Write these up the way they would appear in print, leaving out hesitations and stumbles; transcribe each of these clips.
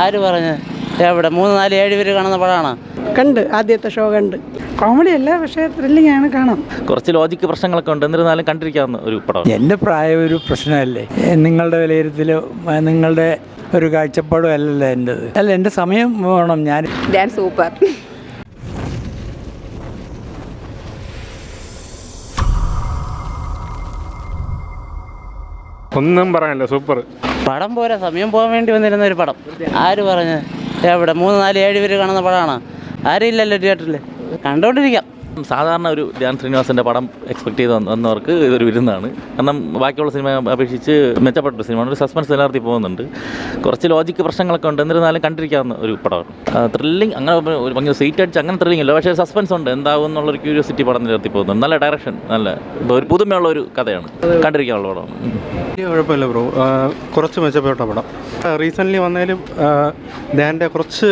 ആര് പറഞ്ഞ്? എവിടെ? 3, 4, 7 പേര് കാണുന്ന പടമാണ്. കണ്ട്, ആദ്യത്തെ ഷോ കണ്ട്. കോമഡി അല്ല, പക്ഷേ ത്രില്ലിംഗ് ആണ്, കാണാം. കുറച്ച് ലോജിക്ക് പ്രശ്നങ്ങളൊക്കെ ഉണ്ട്, എന്നിരുന്നാലും കണ്ടിരിക്കാവുന്ന ഒരു പടം. എൻ്റെ പ്രായം ഒരു പ്രശ്നമല്ലേ? നിങ്ങളുടെ വിലയിരുത്തലോ നിങ്ങളുടെ ഒരു കാഴ്ചപ്പാടും അല്ലല്ലോ എൻ്റെത്. അല്ല, എൻ്റെ സമയം വേണം. ഞാൻ ഡാൻസ് സൂപ്പർ. ഒന്നും പറയാനില്ല, സൂപ്പർ പടം പോരാ, സമയം പോകാൻ വേണ്ടി വന്നിരുന്ന ഒരു പടം. ആര് പറഞ്ഞ്? എവിടെ? 3, 4, 7 പേര് കാണുന്ന പടമാണ്. ആരും ഇല്ലല്ലോ തിയേറ്ററിൽ. കണ്ടുകൊണ്ടിരിക്കാം. സാധാരണ ഒരു ധ്യാൻ ശ്രീനിവാസൻ്റെ പടം എക്സ്പെക്ട് ചെയ്ത് വന്നവർക്ക് ഇതൊരു വിരുന്നാണ്. കാരണം ബാക്കിയുള്ള സിനിമ അപേക്ഷിച്ച് മെച്ചപ്പെട്ട സിനിമയാണ്. ഒരു സസ്പെൻസ് നിലനിർത്തി പോകുന്നുണ്ട്. കുറച്ച് ലോജിക്ക് പ്രശ്നങ്ങളൊക്കെ ഉണ്ട്, എന്നിരുന്നാലും കണ്ടിരിക്കാവുന്ന ഒരു പടമാണ്. ത്രില്ലിംഗ് അങ്ങനെ ഒരു ഭയങ്കര സീറ്റ് അടിച്ച് അങ്ങനെ ത്രില്ലിംഗ് അല്ല, പക്ഷേ സസ്പെൻസ് ഉണ്ട്. എന്താകും എന്നുള്ളൊരു ക്യൂരിയോസിറ്റി പടം നിലനിർത്തി പോകുന്നുണ്ട്. നല്ല ഡയറക്ഷൻ, നല്ല ഒരു പുതുമയുള്ള ഒരു കഥയാണ്. കണ്ടിരിക്കാനുള്ള പടം. കുഴപ്പമില്ല ബ്രോ, കുറച്ച് മെച്ചപ്പെട്ട പടം. റീസെൻ്റ്ലി വന്നതിലും ധ്യാൻ്റെ കുറച്ച്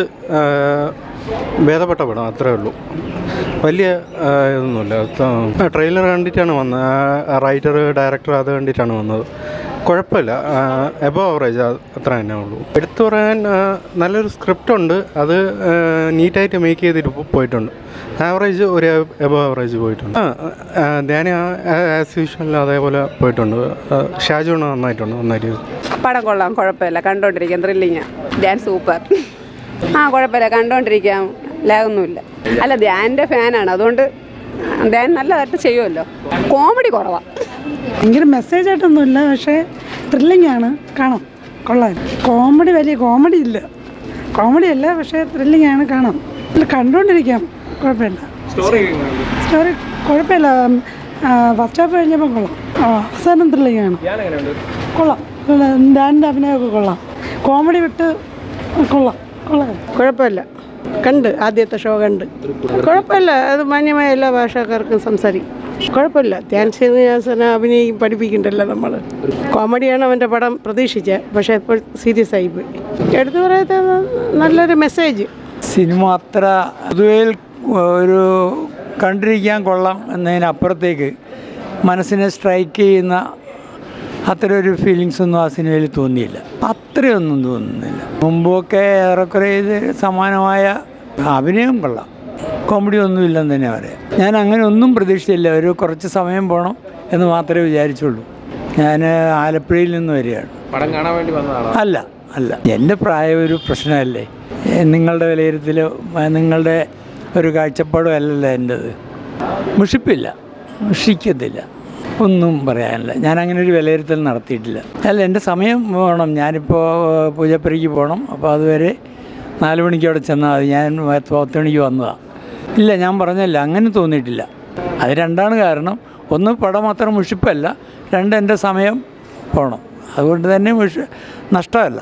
ഭേദപ്പെട്ട പടം, അത്രേ ഉള്ളൂ. വലിയ ഇതൊന്നുമില്ല. ട്രെയിലർ കണ്ടിട്ടാണ് വന്നത്. റൈറ്റർ, ഡയറക്ടർ അത് കണ്ടിട്ടാണ് വന്നത്. കുഴപ്പമില്ല, എബോ ആവറേജ്, അത്ര തന്നെ ഉള്ളൂ. എടുത്തു പറയാൻ നല്ലൊരു സ്ക്രിപ്റ്റ് ഉണ്ട്, അത് നീറ്റായിട്ട് മേക്ക് ചെയ്തിട്ട് പോയിട്ടുണ്ട്. ആവറേജ് ഒരു എബോ ആവറേജ് പോയിട്ടുണ്ട്. ധ്യാന ആസ് യൂഷ്വൽ അതേപോലെ പോയിട്ടുണ്ട്. ഷാജുണ് നന്നായിട്ട് പടം കൊള്ളാം, കുഴപ്പമില്ല, കണ്ടോണ്ടിരിക്കാം. ത്രില്ലിങ്. Dance super. കുഴപ്പമില്ല, കണ്ടോണ്ടിരിക്കാം. ലാഗൊന്നുമില്ല. അല്ല, ധ്യാൻ്റെ ഫാനാണ്, അതുകൊണ്ട് ധ്യാൻ നല്ലതായിട്ട് ചെയ്യുമല്ലോ. കോമഡി കുറവാണ്. ഭയങ്കര മെസ്സേജ് ആയിട്ടൊന്നുമില്ല, പക്ഷേ ത്രില്ലിംഗ് ആണ്, കാണാം, കൊള്ളാം. കോമഡി വലിയ കോമഡി ഇല്ല, കോമഡി അല്ല, പക്ഷേ ത്രില്ലിംഗ് ആണ്, കാണാം. അല്ല, കണ്ടുകൊണ്ടിരിക്കാം, കുഴപ്പമില്ല. സ്റ്റോറി കുഴപ്പമില്ല. ഫസ്റ്റ് ഹാഫ് കഴിഞ്ഞപ്പോൾ കൊള്ളാം. അവസാനം ത്രില്ലിംഗ് ആണ്, കൊള്ളാം. ധ്യാൻ്റെ അഭിനയമൊക്കെ കൊള്ളാം. കോമഡി വിട്ട് കൊള്ളാം. കുഴപ്പമില്ല, കണ്ട്, ആദ്യത്തെ ഷോ കണ്ട്. കുഴപ്പമില്ല, അത് മാന്യമായ എല്ലാ ഭാഷക്കാർക്കും സംസാരിക്കും. കുഴപ്പമില്ല. ധ്യാൻ ശ്രീനിവാസനെ അഭിനയിക്കും പഠിപ്പിക്കണ്ടല്ലോ നമ്മൾ. കോമഡിയാണ് അവൻ്റെ പടം പ്രതീക്ഷിച്ചത്, പക്ഷേ ഇപ്പോൾ സീരിയസ് ആയിപ്പോയി. എടുത്തു പറയാത്ത നല്ലൊരു മെസ്സേജ്. സിനിമ അത്ര പൊതുവേ ഒരു കണ്ടിരിക്കാൻ കൊള്ളാം എന്നതിനപ്പുറത്തേക്ക് മനസ്സിനെ സ്ട്രൈക്ക് ചെയ്യുന്ന അത്ര ഒരു ഫീലിങ്സ് ഒന്നും ആ സിനിമയിൽ തോന്നിയില്ല. അത്രയൊന്നും തോന്നുന്നില്ല. മുമ്പൊക്കെ ഏറെക്കുറെ ഇത് സമാനമായ അഭിനയം കൊള്ളാം, കോമഡി ഒന്നും ഇല്ലെന്ന് തന്നെ പറയാം. ഞാൻ അങ്ങനെ ഒന്നും പ്രതീക്ഷിച്ചില്ല. ഒരു കുറച്ച് സമയം പോകണം എന്ന് മാത്രമേ വിചാരിച്ചുള്ളൂ. ഞാൻ ആലപ്പുഴയിൽ നിന്ന് വരികയാണ്. പടം കാണാൻ വേണ്ടി വന്നതാണ്? അല്ല, എൻ്റെ പ്രായം ഒരു പ്രശ്നമല്ലേ? നിങ്ങളുടെ വിലയിരുത്തലോ നിങ്ങളുടെ ഒരു കാഴ്ചപ്പാടും അല്ലല്ലോ എൻ്റെത്. മുഷിക്കത്തില്ല, ഒന്നും പറയാനില്ല. ഞാൻ അങ്ങനെ ഒരു വിലയിരുത്തൽ നടത്തിയിട്ടില്ല. അല്ല, എൻ്റെ സമയം വേണം. ഞാനിപ്പോൾ പൂജപ്പുരയ്ക്ക് പോകണം. അപ്പോൾ അതുവരെ 4 മണിക്ക് അവിടെ ചെന്നാൽ മതി. ഞാൻ 10 മണിക്ക് വന്നതാണ്. ഇല്ല, ഞാൻ പറഞ്ഞല്ല, അങ്ങനെ തോന്നിയിട്ടില്ല. അത് രണ്ടാണ് കാരണം. ഒന്ന്, പടം അത്ര മുഷിപ്പല്ല. 2, എൻ്റെ സമയം പോകണം. അതുകൊണ്ട് തന്നെ നഷ്ടമല്ല.